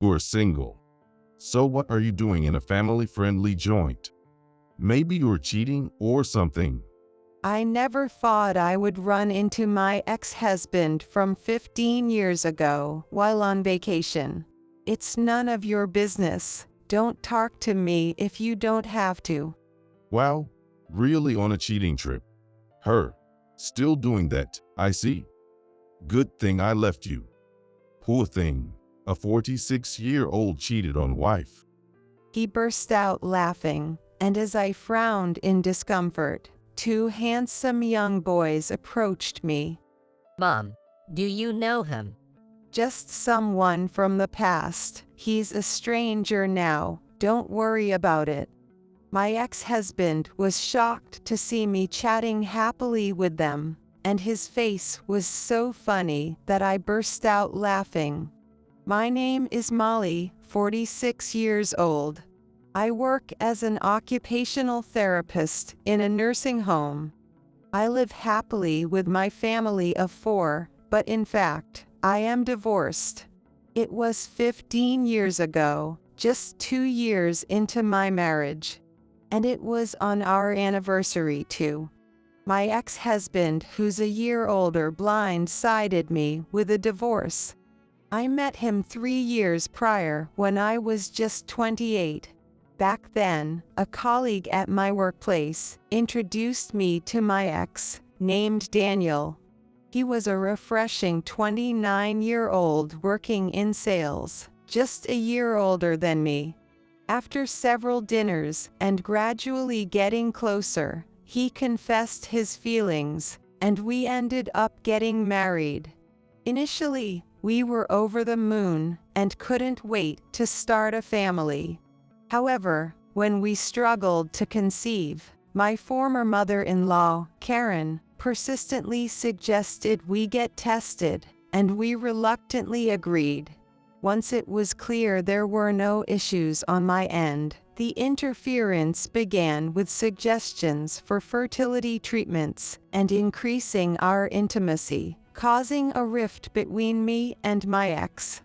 You're single. So what are you doing in a family-friendly joint? Maybe you're cheating or something. I never thought I would run into my ex-husband from 15 years ago while on vacation. It's none of your business. Don't talk to me if you don't have to. Wow, really on a cheating trip? Her. Still doing that, I see. Good thing I left you. Poor thing. A 46-year-old cheated on wife. He burst out laughing, and as I frowned in discomfort, two handsome young boys approached me. Mom, do you know him? Just someone from the past. He's a stranger now. Don't worry about it. My ex-husband was shocked to see me chatting happily with them, and his face was so funny that I burst out laughing. My name is Molly, 46 years old. I work as an occupational therapist in a nursing home. I live happily with my family of 4, but in fact, I am divorced. It was 15 years ago, just 2 years into my marriage. And it was on our anniversary too. My ex-husband, who's a year older, blindsided me with a divorce. I met him 3 years prior when I was just 28. Back then, a colleague at my workplace introduced me to my ex, named Daniel. He was a refreshing 29-year-old working in sales, just a year older than me. After several dinners and gradually getting closer, he confessed his feelings, and we ended up getting married. Initially, we were over the moon and couldn't wait to start a family. However, when we struggled to conceive, my former mother-in-law, Karen, persistently suggested we get tested, and we reluctantly agreed. Once it was clear there were no issues on my end, the interference began with suggestions for fertility treatments and increasing our intimacy, causing a rift between me and my ex.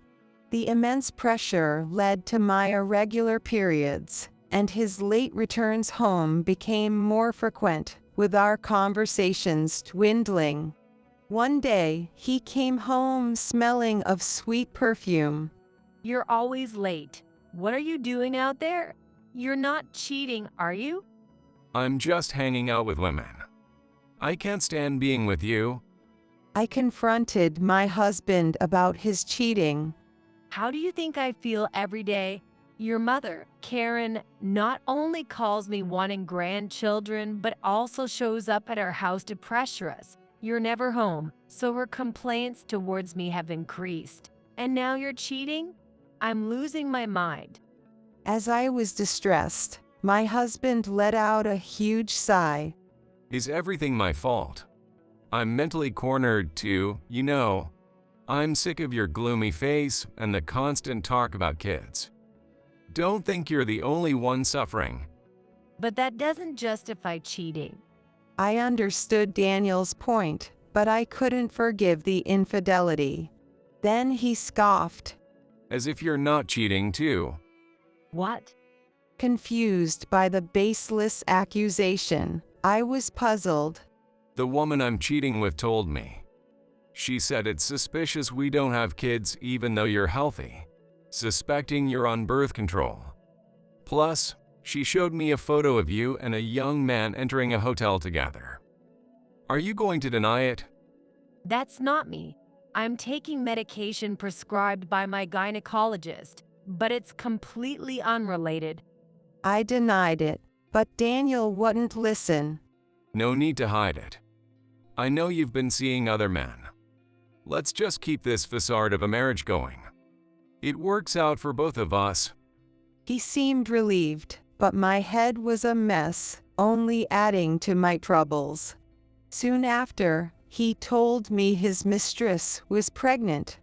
The immense pressure led to my irregular periods, and his late returns home became more frequent, with our conversations dwindling. One day, he came home smelling of sweet perfume. You're always late. What are you doing out there? You're not cheating, are you? I'm just hanging out with women. I can't stand being with you. I confronted my husband about his cheating. How do you think I feel every day? Your mother, Karen, not only calls me wanting grandchildren, but also shows up at our house to pressure us. You're never home, so her complaints towards me have increased. And now you're cheating? I'm losing my mind. As I was distressed, my husband let out a huge sigh. Is everything my fault? I'm mentally cornered too, you know. I'm sick of your gloomy face and the constant talk about kids. Don't think you're the only one suffering. But that doesn't justify cheating. I understood Daniel's point, but I couldn't forgive the infidelity. Then he scoffed. As if you're not cheating too. What? Confused by the baseless accusation, I was puzzled. The woman I'm cheating with told me. She said it's suspicious we don't have kids even though you're healthy, suspecting you're on birth control. Plus, she showed me a photo of you and a young man entering a hotel together. Are you going to deny it? That's not me. I'm taking medication prescribed by my gynecologist, but it's completely unrelated. I denied it, but Daniel wouldn't listen. No need to hide it. I know you've been seeing other men. Let's just keep this facade of a marriage going. It works out for both of us. He seemed relieved, but my head was a mess, only adding to my troubles. Soon after, he told me his mistress was pregnant.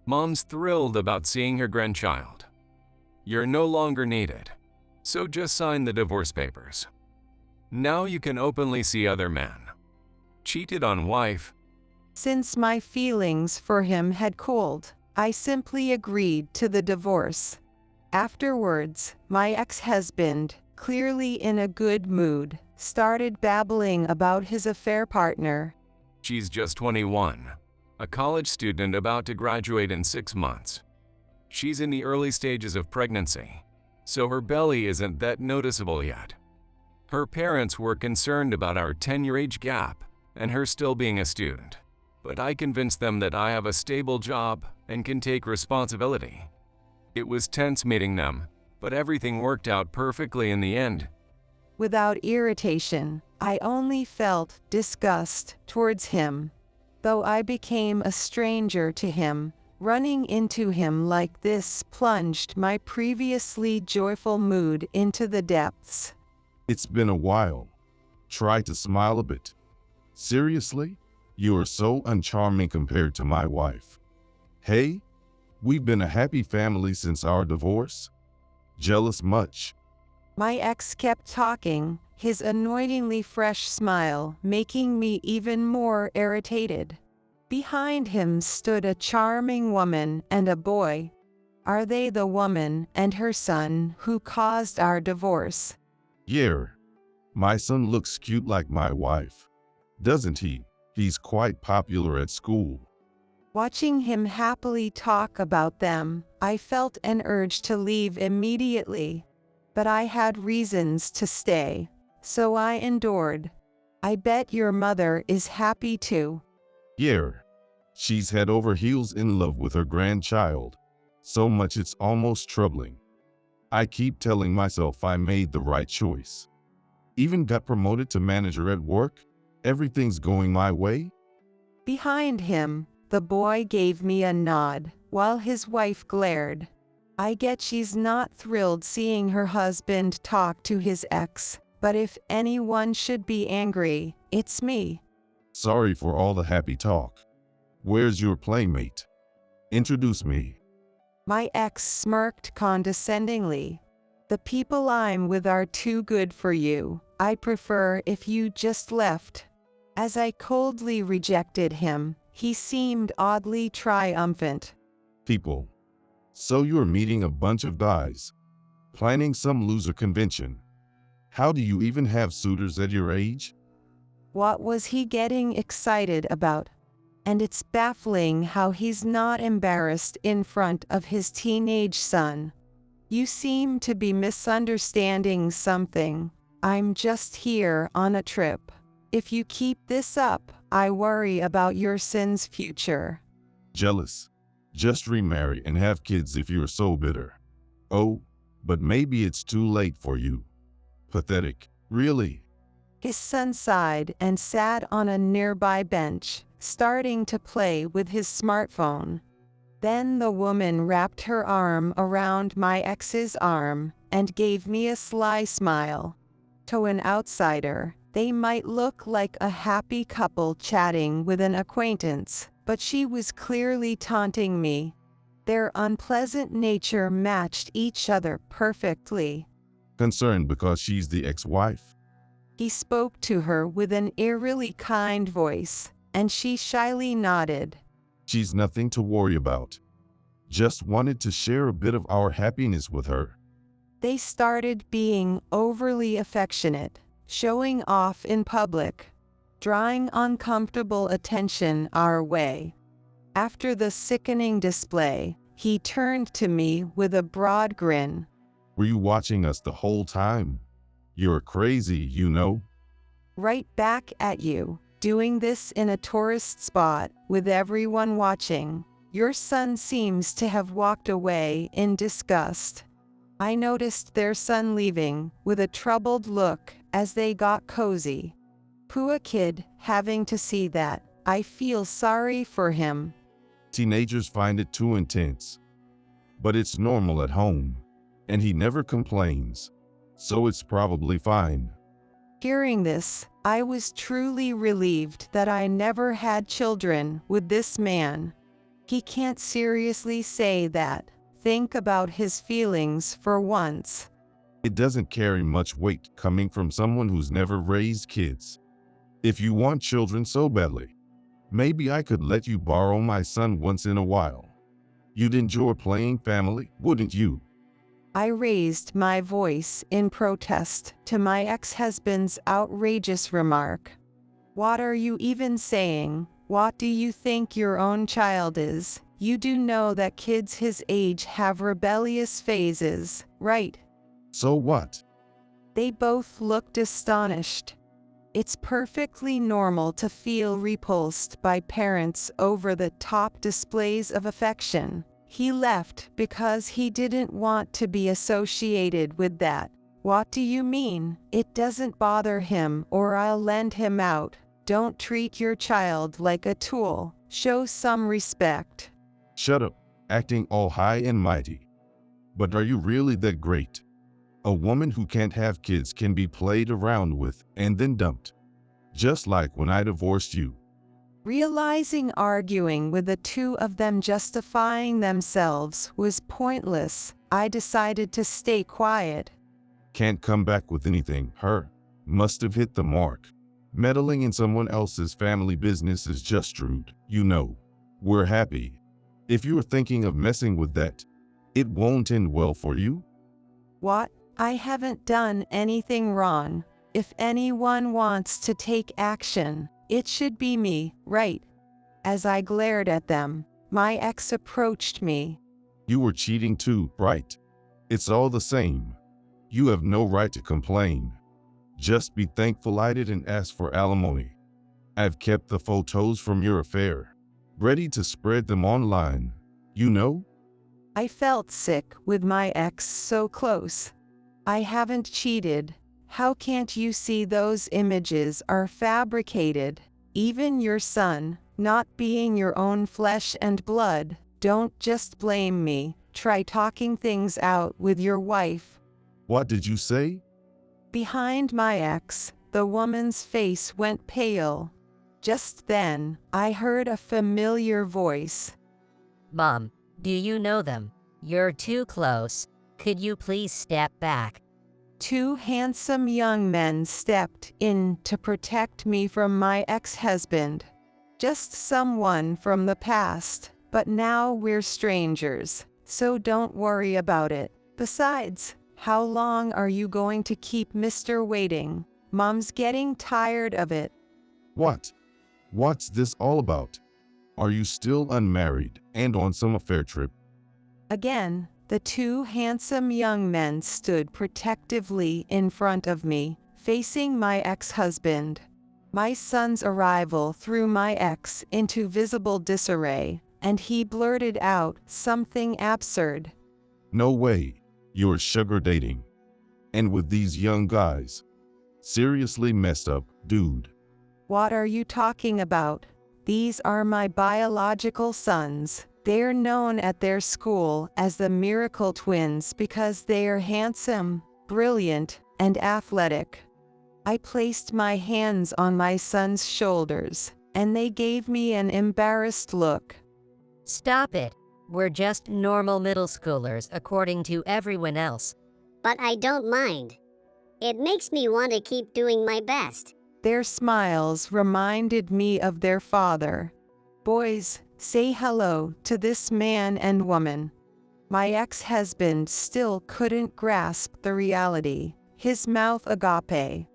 Mom's thrilled about seeing her grandchild. You're no longer needed, so just sign the divorce papers. Now you can openly see other men. Cheated on wife. Since my feelings for him had cooled, I simply agreed to the divorce. Afterwards, my ex-husband, clearly in a good mood, started babbling about his affair partner. She's just 21, a college student about to graduate in 6 months. She's in the early stages of pregnancy, so her belly isn't that noticeable yet. Her parents were concerned about our 10-year age gap and her still being a student, but I convinced them that I have a stable job and can take responsibility. It was tense meeting them, but everything worked out perfectly in the end. Without irritation, I only felt disgust towards him. Though I became a stranger to him, running into him like this plunged my previously joyful mood into the depths. It's been a while. Try to smile a bit. Seriously? You are so uncharming compared to my wife. Hey, we've been a happy family since our divorce. Jealous much? My ex kept talking, his annoyingly fresh smile making me even more irritated. Behind him stood a charming woman and a boy. Are they the woman and her son who caused our divorce? Yeah. My son looks cute like my wife. Doesn't he? He's quite popular at school. Watching him happily talk about them, I felt an urge to leave immediately. But I had reasons to stay, so I endured. I bet your mother is happy too. Yeah. She's head over heels in love with her grandchild. So much it's almost troubling. I keep telling myself I made the right choice. Even got promoted to manager at work. Everything's going my way. Behind him, the boy gave me a nod, while his wife glared. I get she's not thrilled seeing her husband talk to his ex, but if anyone should be angry, it's me. Sorry for all the happy talk. Where's your playmate? Introduce me. My ex smirked condescendingly. The people I'm with are too good for you. I'd prefer if you just left. As I coldly rejected him, he seemed oddly triumphant. People. So you're meeting a bunch of guys. Planning some loser convention. How do you even have suitors at your age? What was he getting excited about? And it's baffling how he's not embarrassed in front of his teenage son. You seem to be misunderstanding something. I'm just here on a trip. If you keep this up, I worry about your son's future. Jealous. Just remarry and have kids if you're so bitter. Oh, but maybe it's too late for you. Pathetic. Really? His son sighed and sat on a nearby bench, starting to play with his smartphone. Then the woman wrapped her arm around my ex's arm and gave me a sly smile. To an outsider, they might look like a happy couple chatting with an acquaintance, but she was clearly taunting me. Their unpleasant nature matched each other perfectly. Concerned because she's the ex-wife? He spoke to her with an eerily kind voice, and she shyly nodded. She's nothing to worry about. Just wanted to share a bit of our happiness with her. They started being overly affectionate, showing off in public, drawing uncomfortable attention our way. After the sickening display, he turned to me with a broad grin. Were you watching us the whole time? You're crazy, you know. Right back at you, doing this in a tourist spot with everyone watching. Your son seems to have walked away in disgust. I noticed their son leaving with a troubled look as they got cozy. Poor kid having to see that. I feel sorry for him. Teenagers find it too intense. But it's normal at home. And he never complains. So it's probably fine. Hearing this, I was truly relieved that I never had children with this man. He can't seriously say that. Think about his feelings for once. It doesn't carry much weight coming from someone who's never raised kids. If you want children so badly, maybe I could let you borrow my son once in a while. You'd enjoy playing family, wouldn't you? I raised my voice in protest to my ex-husband's outrageous remark. What are you even saying? What do you think your own child is? You do know that kids his age have rebellious phases, right? So what? They both looked astonished. It's perfectly normal to feel repulsed by parents' over-the-top displays of affection. He left because he didn't want to be associated with that. What do you mean? It doesn't bother him, or I'll lend him out. Don't treat your child like a tool. Show some respect. Shut up, acting all high and mighty. But are you really that great? A woman who can't have kids can be played around with and then dumped. Just like when I divorced you. Realizing arguing with the two of them justifying themselves was pointless, I decided to stay quiet. Can't come back with anything. Her must have hit the mark. Meddling in someone else's family business is just rude. You know, we're happy. If you're thinking of messing with that, it won't end well for you. What? I haven't done anything wrong. If anyone wants to take action, it should be me, right? As I glared at them, my ex approached me. You were cheating too, right? It's all the same. You have no right to complain. Just be thankful I didn't ask for alimony. I've kept the photos from your affair, ready to spread them online, you know? I felt sick with my ex so close. I haven't cheated. How can't you see those images are fabricated? Even your son, not being your own flesh and blood. Don't just blame me. Try talking things out with your wife. What did you say? Behind my ex, the woman's face went pale. Just then, I heard a familiar voice. Mom, do you know them? You're too close. Could you please step back? Two handsome young men stepped in to protect me from my ex-husband. Just someone from the past, but now we're strangers, so don't worry about it. Besides, how long are you going to keep Mr. waiting? Mom's getting tired of it. What? What's this all about? Are you still unmarried and on some affair trip? Again, the two handsome young men stood protectively in front of me, facing my ex-husband. My son's arrival threw my ex into visible disarray, and he blurted out something absurd. No way. You're sugar dating. And with these young guys. Seriously messed up, dude. What are you talking about? These are my biological sons. They're known at their school as the Miracle Twins because they are handsome, brilliant, and athletic. I placed my hands on my son's shoulders, and they gave me an embarrassed look. Stop it. We're just normal middle schoolers according to everyone else. But I don't mind. It makes me want to keep doing my best. Their smiles reminded me of their father. Boys, say hello to this man and woman. My ex-husband still couldn't grasp the reality. His mouth agape.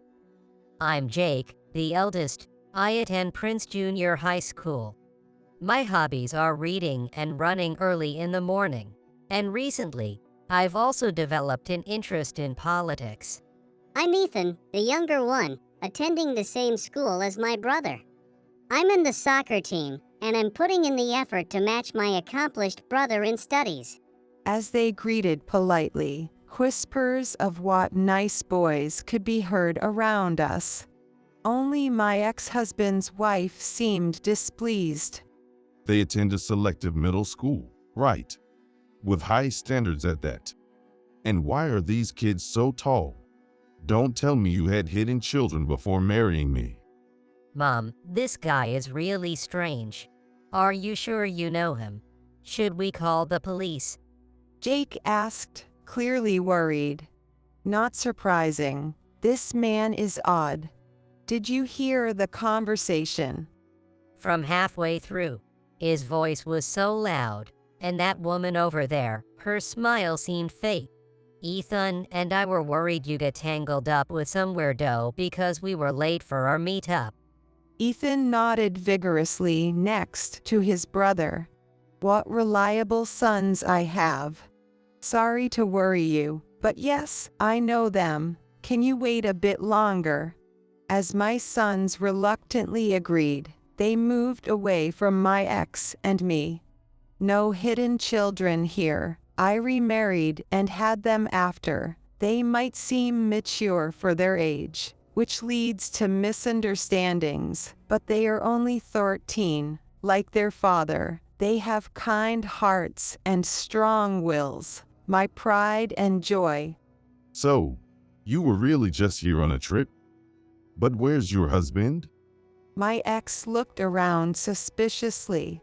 I'm Jake, the eldest. I attend Prince Junior High School. My hobbies are reading and running early in the morning. And recently, I've also developed an interest in politics. I'm Ethan, the younger one, attending the same school as my brother. I'm in the soccer team, and I'm putting in the effort to match my accomplished brother in studies. As they greeted politely, whispers of what nice boys could be heard around us. Only my ex-husband's wife seemed displeased. They attend a selective middle school, right? With high standards at that. And why are these kids so tall? Don't tell me you had hidden children before marrying me. Mom, this guy is really strange. Are you sure you know him? Should we call the police? Jake asked, clearly worried. Not surprising. This man is odd. Did you hear the conversation? From halfway through, his voice was so loud, And that woman over there, her smile seemed fake. Ethan and I were worried you get tangled up with some weirdo because we were late for our meetup. Ethan nodded vigorously next to his brother. What reliable sons I have. Sorry to worry you, but yes, I know them. Can you wait a bit longer? As my sons reluctantly agreed, they moved away from my ex and me. No hidden children here. I remarried and had them after. They might seem mature for their age, which leads to misunderstandings, but they are only 13. Like their father, they have kind hearts and strong wills. My pride and joy. So, you were really just here on a trip? But where's your husband? My ex looked around suspiciously.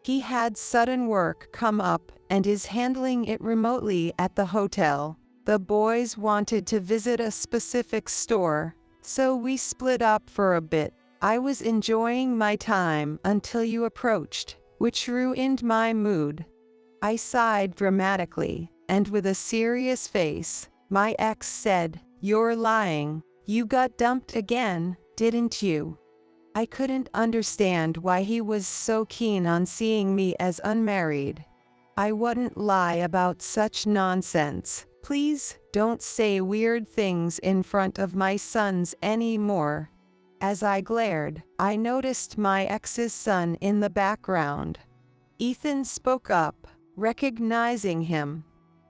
He had sudden work come up and is handling it remotely at the hotel. The boys wanted to visit a specific store, so we split up for a bit. I was enjoying my time until you approached, which ruined my mood. I sighed dramatically, and with a serious face, my ex said, "You're lying. You got dumped again, didn't you?" I couldn't understand why he was so keen on seeing me as unmarried. I wouldn't lie about such nonsense. Please don't say weird things in front of my sons anymore. As I glared, I noticed my ex's son in the background. Ethan spoke up, recognizing him.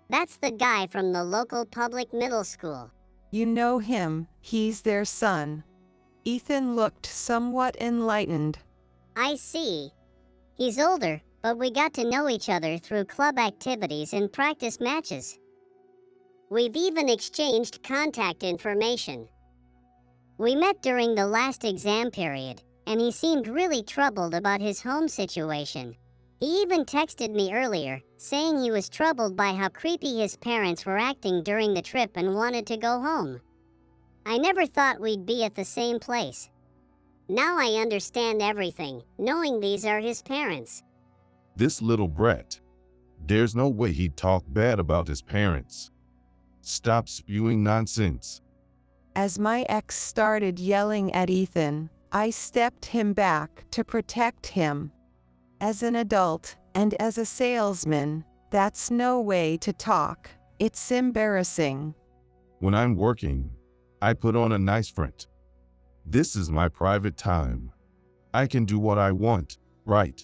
That's the guy from the local public middle school. You know him, he's their son. Ethan looked somewhat enlightened. I see. He's older, but we got to know each other through club activities and practice matches. We've even exchanged contact information. We met during the last exam period, and he seemed really troubled about his home situation. He even texted me earlier, saying he was troubled by how creepy his parents were acting during the trip and wanted to go home. I never thought we'd be at the same place. Now I understand everything, knowing these are his parents. This little brat. There's no way he'd talk bad about his parents. Stop spewing nonsense. As my ex started yelling at Ethan, I stepped him back to protect him. As an adult, and as a salesman, that's no way to talk. It's embarrassing. When I'm working, I put on a nice front. This is my private time. I can do what I want, right?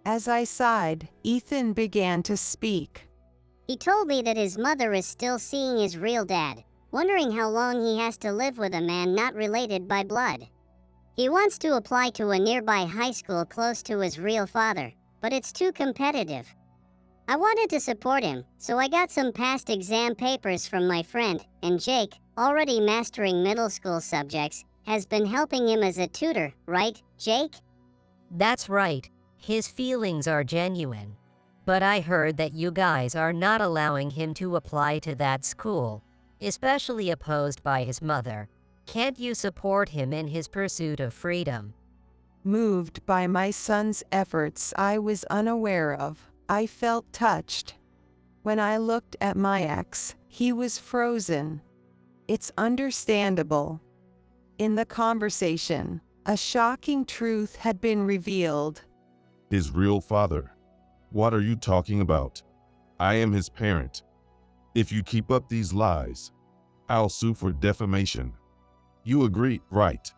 As I sighed, Ethan began to speak. He told me that his mother is still seeing his real dad, wondering how long he has to live with a man not related by blood. He wants to apply to a nearby high school close to his real father, but it's too competitive. I wanted to support him, so I got some past exam papers from my friend, and Jake, already mastering middle school subjects, has been helping him as a tutor, right, Jake? That's right. His feelings are genuine. But I heard that you guys are not allowing him to apply to that school, especially opposed by his mother. Can't you support him in his pursuit of freedom? Moved by my son's efforts I was unaware of, I felt touched. When I looked at my ex, he was frozen. It's understandable. In the conversation, a shocking truth had been revealed. His real father. What are you talking about? I am his parent. If you keep up these lies, I'll sue for defamation. You agree, right?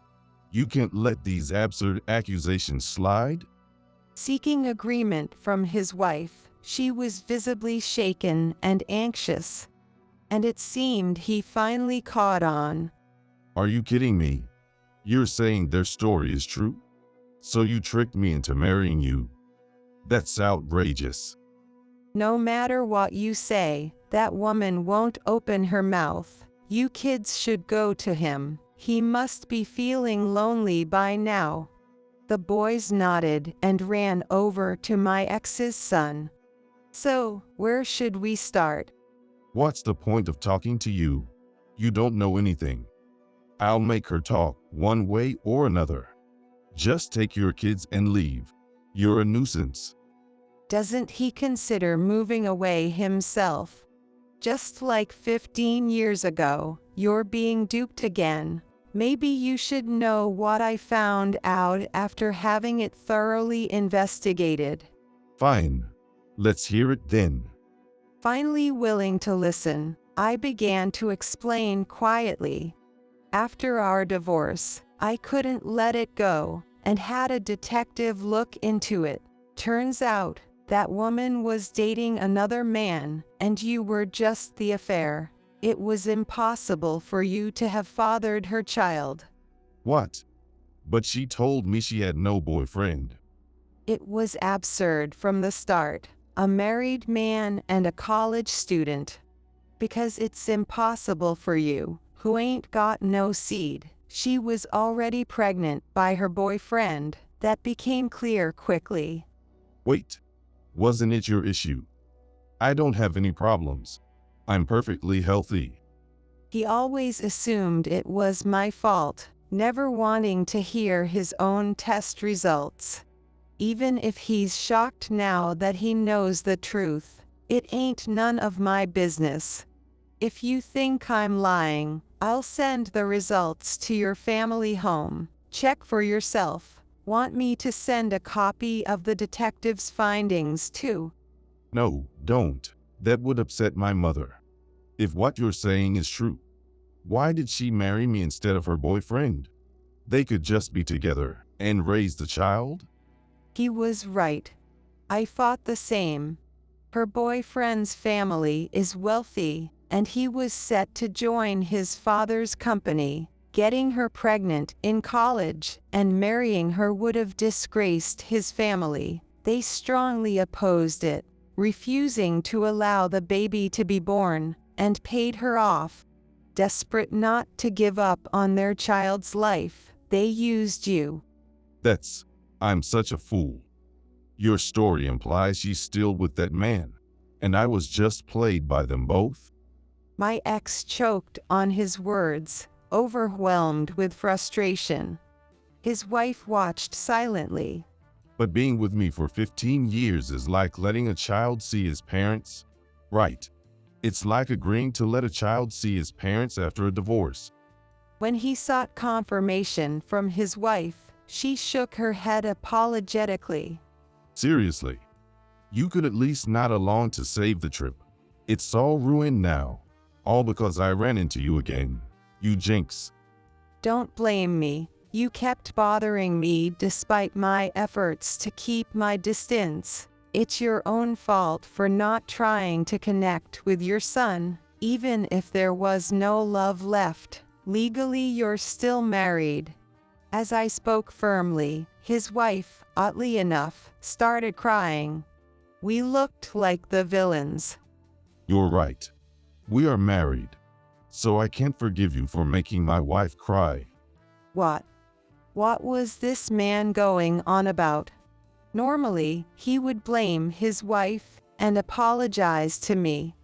You can't let these absurd accusations slide? Seeking agreement from his wife, she was visibly shaken and anxious. And it seemed he finally caught on. Are you kidding me? You're saying their story is true? So you tricked me into marrying you? That's outrageous. No matter what you say, that woman won't open her mouth. You kids should go to him. He must be feeling lonely by now. The boys nodded and ran over to my ex's son. So, where should we start? What's the point of talking to you? You don't know anything. I'll make her talk one way or another. Just take your kids and leave. You're a nuisance. Doesn't he consider moving away himself? Just like 15 years ago, you're being duped again. Maybe you should know what I found out after having it thoroughly investigated. Fine. Let's hear it then. Finally willing to listen, I began to explain quietly. After our divorce, I couldn't let it go and had a detective look into it. Turns out, that woman was dating another man, and you were just the affair. It was impossible for you to have fathered her child. What? But she told me she had no boyfriend. It was absurd from the start. A married man and a college student. Because it's impossible for you, who ain't got no seed. She was already pregnant by her boyfriend. That became clear quickly. Wait. Wasn't it your issue? I don't have any problems. I'm perfectly healthy. He always assumed it was my fault, never wanting to hear his own test results. Even if he's shocked now that he knows the truth, it ain't none of my business. If you think I'm lying, I'll send the results to your family home. Check for yourself. Want me to send a copy of the detective's findings too? No, don't. That would upset my mother. If what you're saying is true, why did she marry me instead of her boyfriend? They could just be together and raise the child? He was right. I thought the same. Her boyfriend's family is wealthy, and he was set to join his father's company. Getting her pregnant in college and marrying her would have disgraced his family. They strongly opposed it, refusing to allow the baby to be born, and paid her off. Desperate not to give up on their child's life, they used you. I'm such a fool. Your story implies she's still with that man, and I was just played by them both? My ex choked on his words, overwhelmed with frustration. His wife watched silently. But being with me for 15 years is like letting a child see his parents? Right. It's like agreeing to let a child see his parents after a divorce. When he sought confirmation from his wife, she shook her head apologetically. Seriously? You could at least nod along to save the trip. It's all ruined now. All because I ran into you again. You jinx. Don't blame me. You kept bothering me despite my efforts to keep my distance. It's your own fault for not trying to connect with your son, even if there was no love left. Legally, you're still married. As I spoke firmly, his wife, oddly enough, started crying. We looked like the villains. You're right. We are married. So I can't forgive you for making my wife cry. What? What was this man going on about? Normally, he would blame his wife and apologize to me.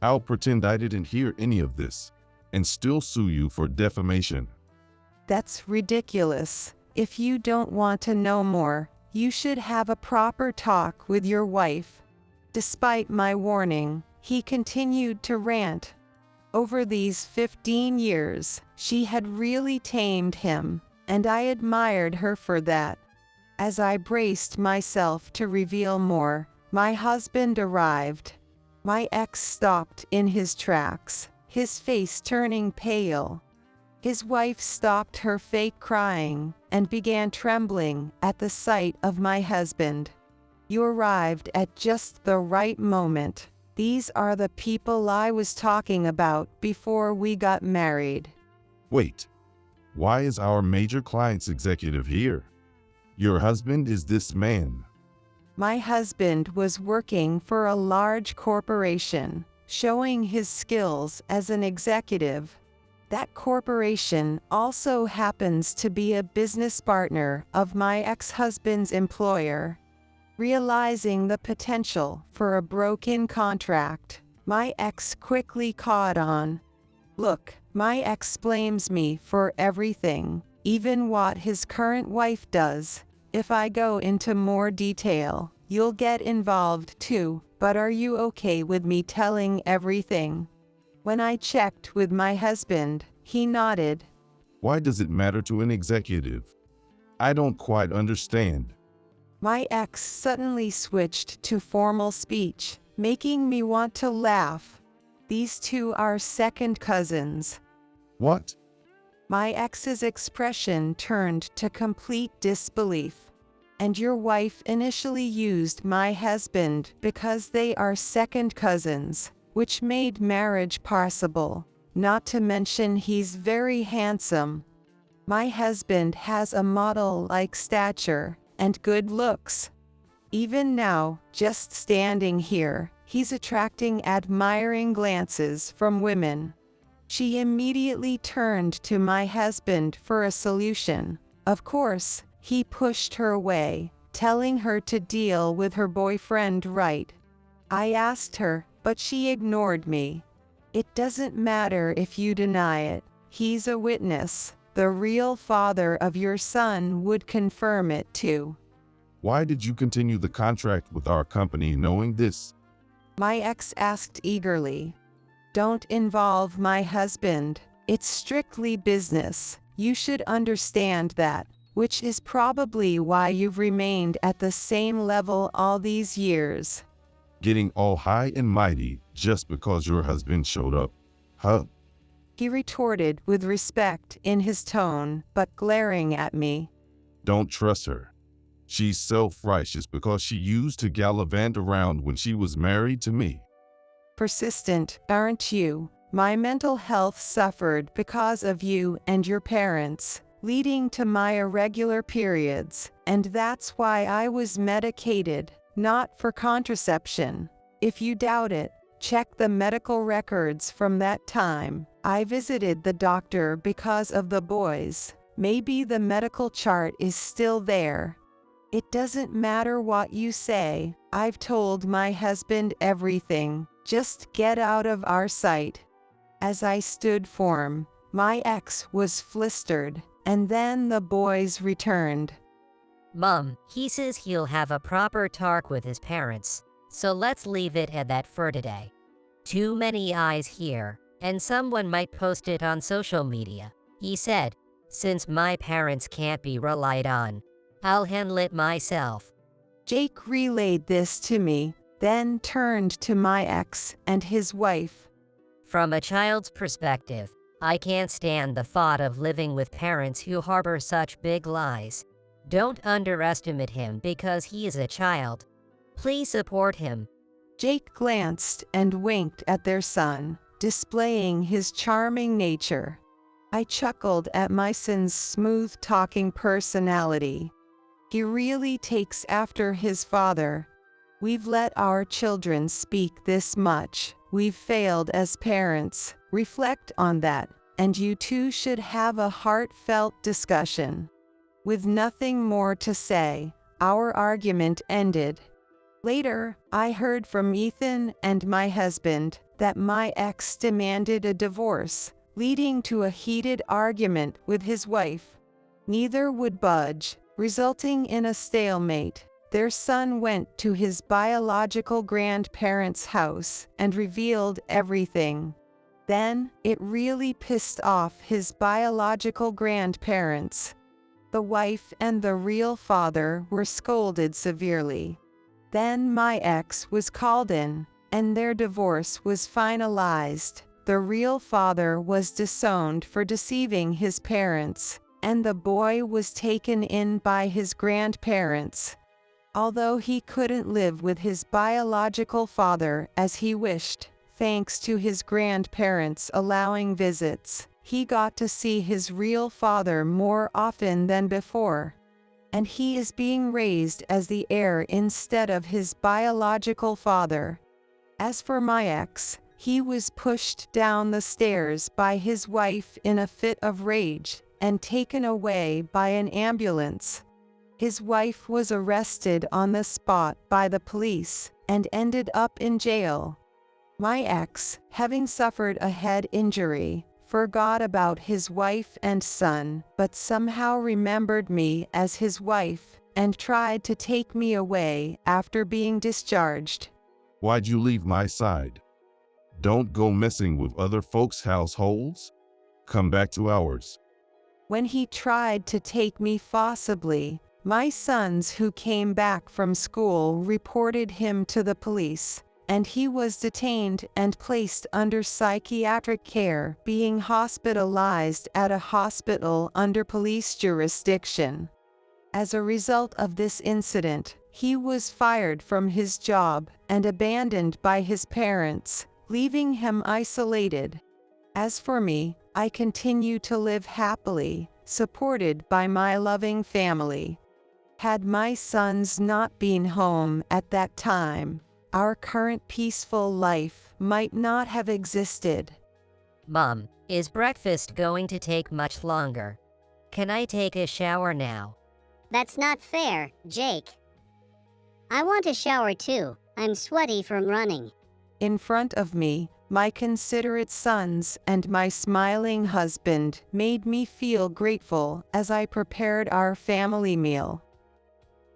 I'll pretend I didn't hear any of this and still sue you for defamation. That's ridiculous. If you don't want to know more, you should have a proper talk with your wife. Despite my warning, he continued to rant. Over these 15 years, she had really tamed him, and I admired her for that. As I braced myself to reveal more, my husband arrived. My ex stopped in his tracks, his face turning pale. His wife stopped her fake crying and began trembling at the sight of my husband. You arrived at just the right moment. These are the people I was talking about before we got married. Wait, why is our major client's executive here? Your husband is this man. My husband was working for a large corporation, showing his skills as an executive. That corporation also happens to be a business partner of my ex-husband's employer. Realizing the potential for a broken contract, my ex quickly caught on. Look, my ex blames me for everything, even what his current wife does. If I go into more detail, You'll get involved too, but are you okay with me telling everything? When I checked with my husband, he nodded. Why does it matter to an executive? I don't quite understand. My ex suddenly switched to formal speech, making me want to laugh. These two are second cousins. What? My ex's expression turned to complete disbelief. And your wife initially used my husband because they are second cousins, which made marriage possible. Not to mention he's very handsome. My husband has a model-like stature and good looks. Even now, just standing here, he's attracting admiring glances from women. She immediately turned to my husband for a solution. Of course, he pushed her away, telling her to deal with her boyfriend right. I asked her, but she ignored me. It doesn't matter if you deny it. He's a witness. The real father of your son would confirm it too. Why did you continue the contract with our company knowing this? My ex asked eagerly. Don't involve my husband. It's strictly business. You should understand that, which is probably why you've remained at the same level all these years. Getting all high and mighty just because your husband showed up? Huh? He retorted with respect in his tone, but glaring at me. Don't trust her. She's self-righteous because she used to gallivant around when she was married to me. Persistent, aren't you? My mental health suffered because of you and your parents, leading to my irregular periods, and that's why I was medicated, not for contraception. If you doubt it, check the medical records from that time. I visited the doctor because of the boys. Maybe the medical chart is still there. It doesn't matter what you say. I've told my husband everything. Just get out of our sight. As I stood firm, my ex was flustered, and then the boys returned. Mom, he says he'll have a proper talk with his parents, so let's leave it at that for today. Too many eyes here, and someone might post it on social media. He said, since my parents can't be relied on, I'll handle it myself. Jake relayed this to me, then turned to my ex and his wife. From a child's perspective, I can't stand the thought of living with parents who harbor such big lies. Don't underestimate him because he is a child. Please support him. Jake glanced and winked at their son, displaying his charming nature. I chuckled at my son's smooth-talking personality. He really takes after his father. We've let our children speak this much. We've failed as parents. Reflect on that, and you two should have a heartfelt discussion. With nothing more to say, our argument ended. Later, I heard from Ethan and my husband that my ex demanded a divorce, leading to a heated argument with his wife. Neither would budge, resulting in a stalemate. Their son went to his biological grandparents' house and revealed everything. Then, it really pissed off his biological grandparents. The wife and the real father were scolded severely. Then my ex was called in, and their divorce was finalized. The real father was disowned for deceiving his parents, and the boy was taken in by his grandparents. Although he couldn't live with his biological father as he wished, thanks to his grandparents allowing visits, he got to see his real father more often than before. And he is being raised as the heir instead of his biological father. As for my ex, he was pushed down the stairs by his wife in a fit of rage and taken away by an ambulance. His wife was arrested on the spot by the police and ended up in jail. My ex, having suffered a head injury, forgot about his wife and son, but somehow remembered me as his wife, and tried to take me away after being discharged. Why'd you leave my side? Don't go messing with other folks' households. Come back to ours. When he tried to take me forcibly, my sons who came back from school reported him to the police, and he was detained and placed under psychiatric care, being hospitalized at a hospital under police jurisdiction. As a result of this incident, he was fired from his job and abandoned by his parents, leaving him isolated. As for me, I continue to live happily, supported by my loving family. Had my sons not been home at that time, our current peaceful life might not have existed. Mom, is breakfast going to take much longer? Can I take a shower now? That's not fair, Jake. I want a shower too. I'm sweaty from running. In front of me, my considerate sons and my smiling husband made me feel grateful as I prepared our family meal.